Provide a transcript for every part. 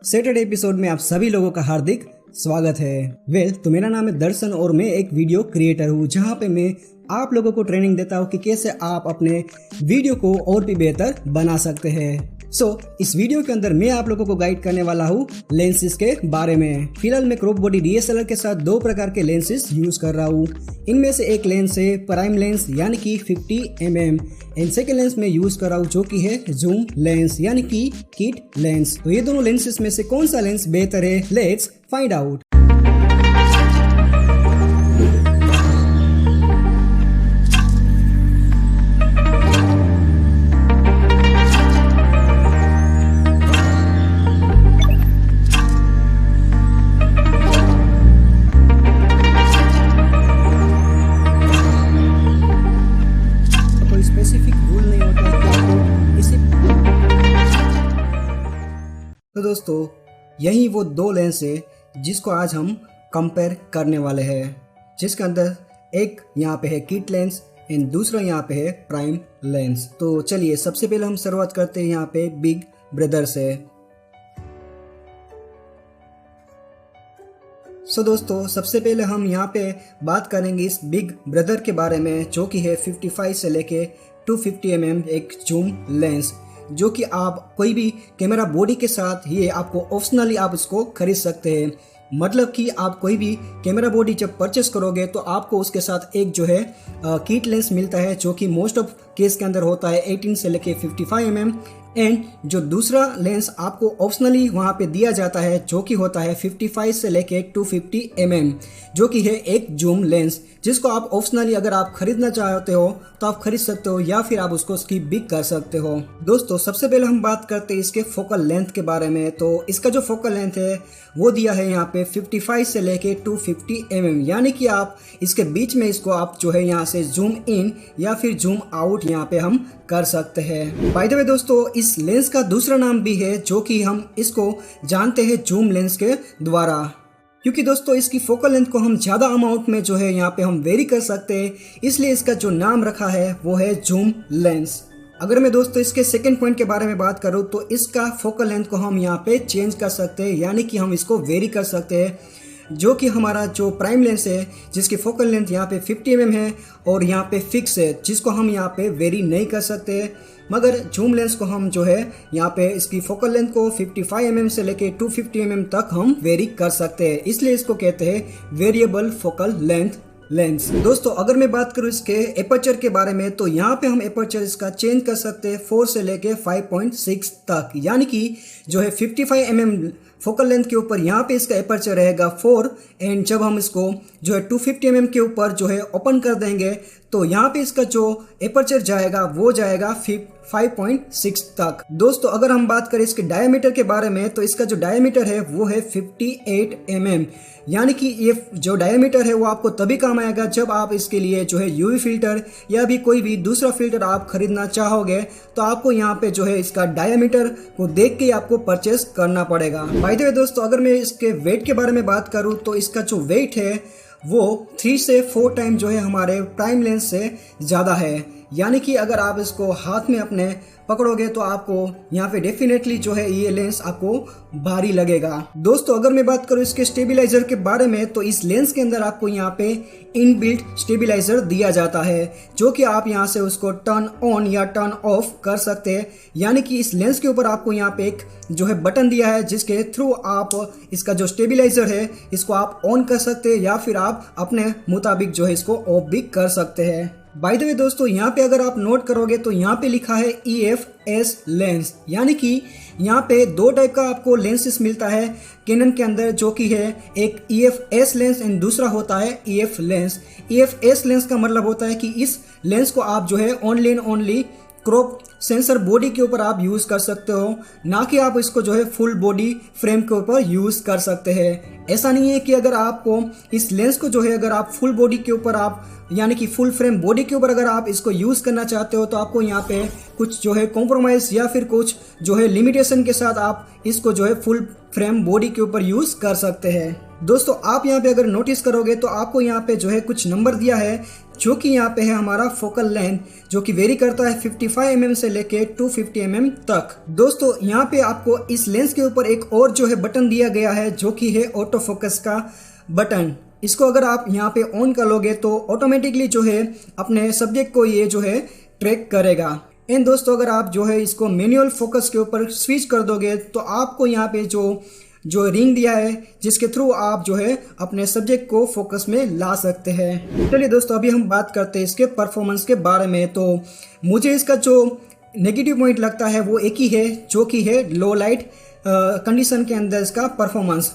Saturday episode में आप सभी लोगों का हार्दिक स्वागत है। तो मेरा नाम है दर्शन और मैं एक वीडियो क्रिएटर हूँ जहाँ पे मैं आप लोगों को ट्रेनिंग देता हूँ कि कैसे आप अपने वीडियो को और भी बेहतर बना सकते हैं। इस वीडियो के अंदर मैं आप लोगों को गाइड करने वाला हूँ लेंसेज के बारे में। फिलहाल मैं क्रॉप बॉडी DSLR के साथ दो प्रकार के लेंसेज यूज कर रहा हूँ। इनमें से एक लेंस है प्राइम लेंस यानी कि 50mm एंड सेकेंड लेंस में यूज कर रहा हूँ जो कि है जूम लेंस यानी कि किट लेंस। तो ये दोनों लेंसेज में से कौन सा लेंस बेहतर है, let's find out. Specific rule नहीं होता है कि आपको इसी। तो दोस्तों यही वो दो लेंस है जिसको आज हम कंपेयर करने वाले हैं, जिसके अंदर एक यहाँ पे है किट लेंस एंड दूसरा यहाँ पे है प्राइम लेंस। तो चलिए सबसे पहले हम शुरुआत करते हैं यहाँ पे बिग ब्रदर से। दोस्तों सबसे पहले हम यहाँ पे बात करेंगे इस बिग ब्रदर के बारे में जो कि है 55 से लेके 250mm एक जूम लेंस, जो कि आप कोई भी कैमरा बॉडी के साथ ये आपको ऑप्शनली आप इसको खरीद सकते हैं। मतलब कि आप कोई भी कैमरा बॉडी जब परचेस करोगे तो आपको उसके साथ एक जो है किट लेंस मिलता है जो कि मोस्ट ऑफ केस के अंदर होता है 18 से लेके 55mm एंड जो दूसरा लेंस आपको ऑप्शनली वहाँ पे दिया जाता है जो कि होता है 55 से लेके 250mm जो कि है एक जूम लेंस, जिसको आप ऑप्शनली अगर आप खरीदना चाहते हो तो आप खरीद सकते हो या फिर आप उसको स्किप भी कर सकते हो। दोस्तों सबसे पहले हम बात करते हैं इसके फोकल लेंथ के बारे में। तो इसका जो फोकल लेंथ है वो दिया है यहाँ पे 55 से लेके 250mm, यानी कि आप इसके बीच में इसको आप जो है यहाँ से जूम इन या फिर जूम आउट यहाँ पे हम कर सकते हैं। बाय द वे दोस्तों इस लेंस का दूसरा नाम भी है जो कि हम इसको जानते हैं जूम लेंस के द्वारा, क्योंकि दोस्तों इसकी फोकल लेंथ को हम ज़्यादा अमाउंट में जो है यहाँ पे हम वेरी कर सकते हैं, इसलिए इसका जो नाम रखा है वो है जूम लेंस। अगर मैं दोस्तों इसके सेकंड पॉइंट के बारे में बात करूँ तो इसका फोकल लेंथ को हम यहाँ पे चेंज कर सकते हैं, यानी कि हम इसको वेरी कर सकते हैं, जो कि हमारा जो प्राइम लेंस है जिसकी फोकल लेंथ यहाँ पे 50mm है और यहाँ पे फिक्स है, जिसको हम यहाँ पे वेरी नहीं कर सकते। मगर जूम लेंस को हम जो है यहाँ पे इसकी फोकल लेंथ को 55mm से लेके 250mm तक हम वेरी कर सकते हैं, इसलिए इसको कहते हैं वेरिएबल फोकल लेंथ लेंस। दोस्तों अगर मैं बात करूँ इसके एपर्चर के बारे में तो यहाँ पे हम एपर्चर इसका चेंज कर सकते हैं 4 से लेके 5.6 तक, यानी कि जो है 55mm फोकल लेंथ के ऊपर यहाँ पे इसका एपर्चर रहेगा 4 एंड जब हम इसको जो है 250mm के ऊपर जो है ओपन कर देंगे तो यहाँ पे इसका जो एपर्चर जाएगा वो जाएगा 5.6 तक। दोस्तों अगर हम बात करें इसके डायमीटर के बारे में तो इसका जो डायमीटर है वो है 58mm, यानी कि ये जो डायमीटर है वो आपको तभी काम आएगा जब आप इसके लिए जो है यूवी फिल्टर या भी कोई भी दूसरा फिल्टर आप खरीदना चाहोगे तो आपको यहाँ पे जो है इसका डायमीटर को देख के आपको परचेस करना पड़ेगा। बाय द वे दोस्तों अगर मैं इसके वेट के बारे में बात करूँ तो इसका जो वेट है वो 3 से 4 टाइम जो है हमारे प्राइम लेंस से ज़्यादा है, यानी कि अगर आप इसको हाथ में अपने पकड़ोगे तो आपको यहाँ पे डेफिनेटली जो है ये लेंस आपको भारी लगेगा। दोस्तों अगर मैं बात करूँ इसके स्टेबिलाईजर के बारे में तो इस लेंस के अंदर आपको यहाँ पे इनबिल्ट स्टेबिलाईजर दिया जाता है जो कि आप यहाँ से उसको टर्न ऑन या टर्न ऑफ कर सकते हैं, यानी कि इस लेंस के ऊपर आपको यहाँ पे एक जो है बटन दिया है जिसके थ्रू आप इसका जो स्टेबिलाईजर है इसको आप ऑन कर सकते हैं या फिर आप अपने मुताबिक जो है इसको ऑफ भी कर सकते हैं। बाय द वे दोस्तों यहाँ पे अगर आप नोट करोगे तो यहाँ पे लिखा है EF-S लेंस, यानी कि यहाँ पे दो टाइप का आपको लेंसेस मिलता है कैनन के अंदर, जो कि है एक EF-S लेंस एंड दूसरा होता है EF लेंस। EF-S लेंस का मतलब होता है कि इस लेंस को आप जो है only and only crop sensor body के ऊपर आप यूज़ कर सकते हो, ना कि आप इसको जो है फुल बॉडी फ्रेम के ऊपर यूज़ कर सकते हैं। ऐसा नहीं है कि अगर आपको इस लेंस को जो है अगर आप फुल बॉडी के ऊपर आप यानी कि फुल फ्रेम बॉडी के ऊपर अगर आप इसको यूज़ करना चाहते हो तो आपको यहाँ पे कुछ जो है कॉम्प्रोमाइज़ या फिर कुछ जो है लिमिटेशन के साथ आप इसको जो है फुल फ्रेम बॉडी के ऊपर यूज़ कर सकते हैं। दोस्तों आप यहाँ पे अगर नोटिस करोगे तो आपको यहाँ पे जो है कुछ नंबर दिया है जो कि यहाँ पे है हमारा फोकल लेंथ, जो कि वेरी करता है 55 mm से लेके 250 mm तक। दोस्तों यहाँ पे आपको इस लेंस के ऊपर एक और जो है बटन दिया गया है, जो कि है ऑटो फोकस का बटन। इसको अगर आप यहाँ पे ऑन कर लोगे तो ऑटोमेटिकली जो है अपने सब्जेक्ट को ये जो है ट्रैक करेगा। एंड दोस्तों अगर आप जो है इसको मैनुअल फोकस के ऊपर स्विच कर दोगे तो आपको यहाँ पे जो रिंग दिया है, जिसके थ्रू आप जो है अपने सब्जेक्ट को फोकस में ला सकते हैं। चलिए दोस्तों अभी हम बात करते हैं इसके परफॉर्मेंस के बारे में। तो मुझे इसका जो नेगेटिव पॉइंट लगता है वो एक ही है, जो कि है लो लाइट कंडीशन के अंदर इसका परफॉर्मेंस।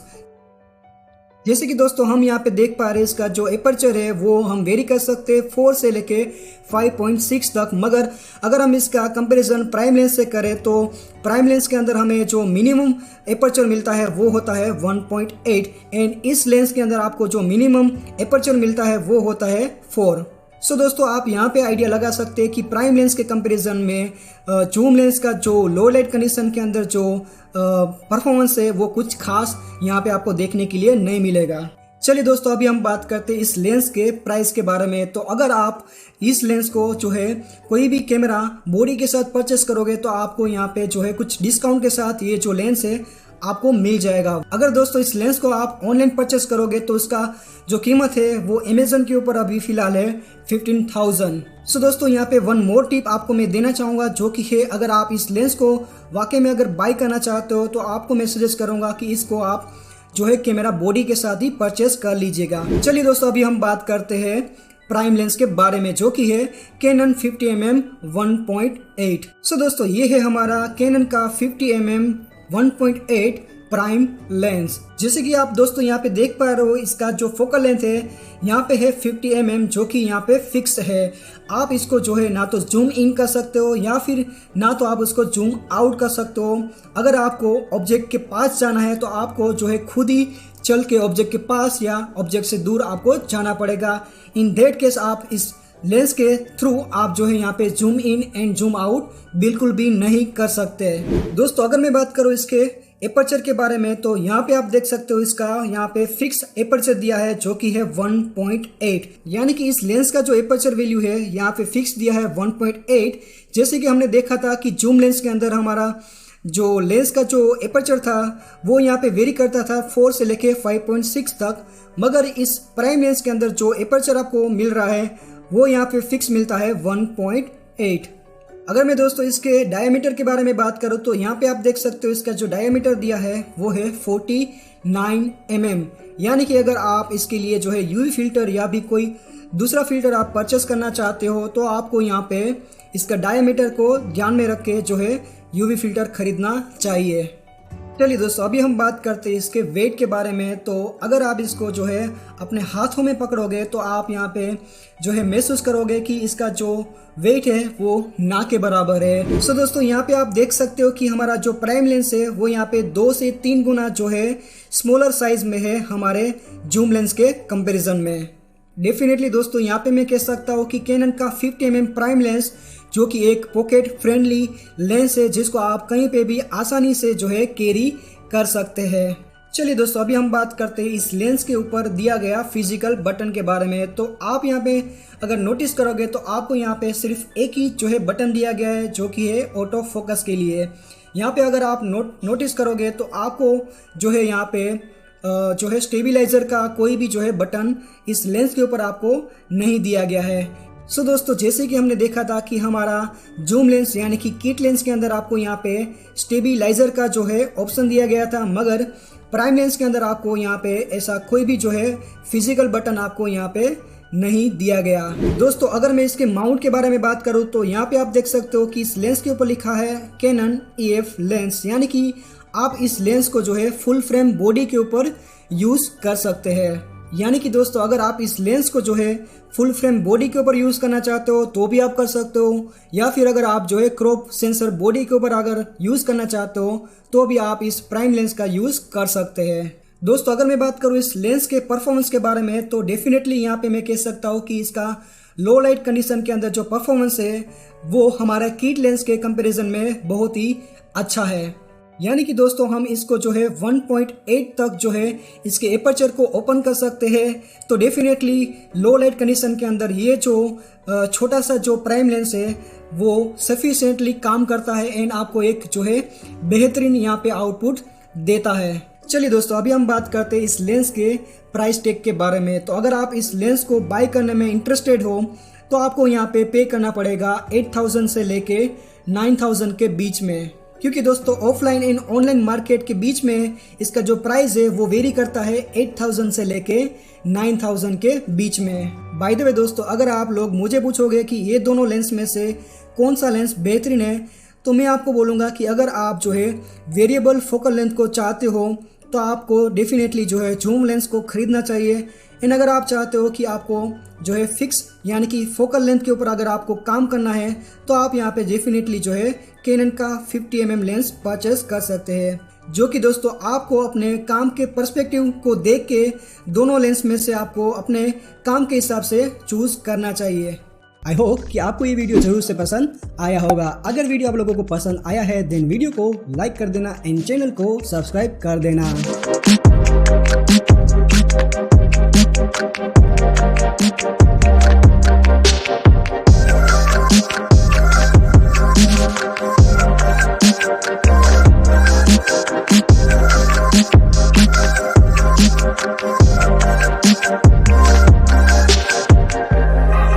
जैसे कि दोस्तों हम यहाँ पे देख पा रहे हैं इसका जो एपर्चर है वो हम वेरी कर सकते हैं 4 से लेके 5.6 तक। मगर अगर हम इसका कंपैरिजन प्राइम लेंस से करें तो प्राइम लेंस के अंदर हमें जो मिनिमम एपर्चर मिलता है वो होता है 1.8 एंड इस लेंस के अंदर आपको जो मिनिमम एपर्चर मिलता है वो होता है 4। सो दोस्तों आप यहाँ पे आइडिया लगा सकते हैं कि प्राइम लेंस के कंपैरिजन में जूम लेंस का जो लो लाइट कंडीशन के अंदर जो परफॉर्मेंस है वो कुछ खास यहाँ पे आपको देखने के लिए नहीं मिलेगा। चलिए दोस्तों अभी हम बात करते हैं इस लेंस के प्राइस के बारे में। तो अगर आप इस लेंस को जो है कोई भी कैमरा बॉडी के साथ परचेस करोगे तो आपको यहाँ पे जो है कुछ डिस्काउंट के साथ ये जो लेंस है आपको मिल जाएगा। अगर दोस्तों इस लेंस को आप ऑनलाइन परचेस करोगे तो इसका जो कीमत है वो अमेज़न के ऊपर अभी फिलहाल है 15,000। सो दोस्तों यहाँ पे वन मोर टिप आपको मैं देना चाहूँगा, जो कि है अगर आप इस लेंस को वाकई में अगर बाय करना चाहते हो तो आपको मैं सजेस्ट करूँगा कि इसको आप जो है कैमरा बॉडी के साथ ही परचेस कर लीजिएगा। चलिए दोस्तों अभी हम बात करते हैं प्राइम लेंस के बारे में, जो कि है कैनन 50mm 1.8। सो दोस्तों ये है हमारा कैनन का 50mm 1.8 प्राइम लेंस। जैसे कि आप दोस्तों यहाँ पे देख पा रहे हो इसका जो फोकल लेंथ है यहाँ पे है 50mm, जो कि यहाँ पे फिक्स है। आप इसको जो है ना तो जूम इन कर सकते हो या फिर ना तो आप उसको जूम आउट कर सकते हो। अगर आपको ऑब्जेक्ट के पास जाना है तो आपको जो है खुद ही चल के ऑब्जेक्ट के पास या ऑब्जेक्ट से दूर आपको जाना पड़ेगा। इन दैट केस आप इस लेंस के थ्रू आप जो है यहाँ पे zoom in and zoom out बिल्कुल भी नहीं कर सकते। दोस्तों अगर मैं बात करूँ इसके एपर्चर के बारे में तो यहाँ पे आप देख सकते हो इसका यहाँ पे फिक्स एपर्चर दिया है, जो कि है 1.8। यानी कि इस लेंस का जो एपर्चर वैल्यू है यहाँ पे फिक्स दिया है 1.8। जैसे कि हमने देखा था कि जूम लेंस के अंदर हमारा जो लेंस का जो एपर्चर था वो यहाँ पे वेरी करता था 4 से लेके 5.6 तक। मगर इस प्राइम लेंस के अंदर जो एपर्चर आपको मिल रहा है वो यहाँ पे फिक्स मिलता है 1.8। अगर मैं दोस्तों इसके डायमीटर के बारे में बात करूँ तो यहाँ पे आप देख सकते हो इसका जो डायमीटर दिया है वो है 49 mm। यानी कि अगर आप इसके लिए जो है यूवी फिल्टर या भी कोई दूसरा फिल्टर आप परचेस करना चाहते हो तो आपको यहाँ पे इसका डायमीटर को ध्यान में रख के जो है यूवी फिल्टर खरीदना चाहिए। चलिए दोस्तों अभी हम बात करते हैं इसके वेट के बारे में। तो अगर आप इसको जो है अपने हाथों में पकड़ोगे तो आप यहाँ पे जो है महसूस करोगे कि इसका जो वेट है वो ना के बराबर है। सो दोस्तों यहाँ पे आप देख सकते हो कि हमारा जो प्राइम लेंस है वो यहाँ पे 2 से 3 गुना जो है स्मॉलर साइज में है हमारे जूम लेंस के कंपैरिजन में। डेफिनेटली दोस्तों यहाँ पे मैं कह सकता हूँ कि कैनन का 50mm प्राइम लेंस जो कि एक पॉकेट फ्रेंडली लेंस है, जिसको आप कहीं पे भी आसानी से जो है कैरी कर सकते हैं। चलिए दोस्तों अभी हम बात करते हैं इस लेंस के ऊपर दिया गया फिजिकल बटन के बारे में। तो आप यहाँ पे अगर नोटिस करोगे तो आपको यहाँ पे सिर्फ एक ही जो है बटन दिया गया है, जो कि है ऑटो फोकस के लिए। यहाँ पे अगर आप नोटिस करोगे तो आपको जो है यहाँ पे जो है स्टेबिलाइजर का कोई भी जो है बटन इस लेंस के ऊपर आपको नहीं दिया गया है। सो दोस्तों जैसे कि हमने देखा था कि हमारा जूम लेंस यानी कि किट लेंस के अंदर आपको यहाँ पे स्टेबिलाइजर का जो है ऑप्शन दिया गया था, मगर प्राइम लेंस के अंदर आपको यहाँ पे ऐसा कोई भी जो है फिजिकल बटन आपको यहाँ पे नहीं दिया गया। दोस्तों अगर मैं इसके माउंट के बारे में बात करूँ तो यहाँ पे आप देख सकते हो कि इस लेंस के ऊपर लिखा है कैनन EF लेंस, यानी कि आप इस लेंस को जो है फुल फ्रेम बॉडी के ऊपर यूज कर सकते हैं। यानी कि दोस्तों अगर आप इस लेंस को जो है फुल फ्रेम बॉडी के ऊपर यूज़ करना चाहते हो तो भी आप कर सकते हो, या फिर अगर आप जो है क्रॉप सेंसर बॉडी के ऊपर अगर यूज़ करना चाहते हो तो भी आप इस प्राइम लेंस का यूज़ कर सकते हैं। दोस्तों अगर मैं बात करूँ इस लेंस के परफॉर्मेंस के बारे में तो डेफिनेटली यहाँ पे मैं कह सकता हूँ कि इसका लो लाइट कंडीशन के अंदर जो परफॉर्मेंस है वो हमारे किट लेंस के कंपैरिजन में बहुत ही अच्छा है। यानी कि दोस्तों हम इसको जो है 1.8 तक जो है इसके एपर्चर को ओपन कर सकते हैं। तो डेफिनेटली लो लाइट कंडीशन के अंदर ये जो छोटा सा जो प्राइम लेंस है वो सफिशिएंटली काम करता है एंड आपको एक जो है बेहतरीन यहाँ पे आउटपुट देता है। चलिए दोस्तों, अभी हम बात करते हैं इस लेंस के प्राइस टैग के बारे में। तो अगर आप इस लेंस को बाय करने में इंटरेस्टेड हो तो आपको यहाँ पे करना पड़ेगा 8,000 से लेके 9,000 के बीच में, क्योंकि दोस्तों ऑफलाइन एंड ऑनलाइन मार्केट के बीच में इसका जो प्राइस है वो वेरी करता है 8,000 से लेके 9,000 के बीच में। बाय द वे दोस्तों, अगर आप लोग मुझे पूछोगे कि ये दोनों लेंस में से कौन सा लेंस बेहतरीन है, तो मैं आपको बोलूँगा कि अगर आप जो है वेरिएबल फोकल लेंथ को चाहते हो तो आपको डेफिनेटली जो है जूम लेंस को खरीदना चाहिए। एंड अगर आप चाहते हो कि आपको जो है फिक्स यानी कि फोकल लेंथ के ऊपर अगर आपको काम करना है तो आप यहाँ पे डेफिनेटली जो है कैनन का 50mm लेंस परचेस कर सकते हैं, जो कि दोस्तों आपको अपने काम के पर्सपेक्टिव को देख के दोनों लेंस में से आपको अपने काम के हिसाब से चूज करना चाहिए। आई होप कि आपको ये वीडियो जरूर से पसंद आया होगा। अगर वीडियो आप लोगों को पसंद आया है देन वीडियो को लाइक कर देना एंड चैनल को सब्सक्राइब कर देना।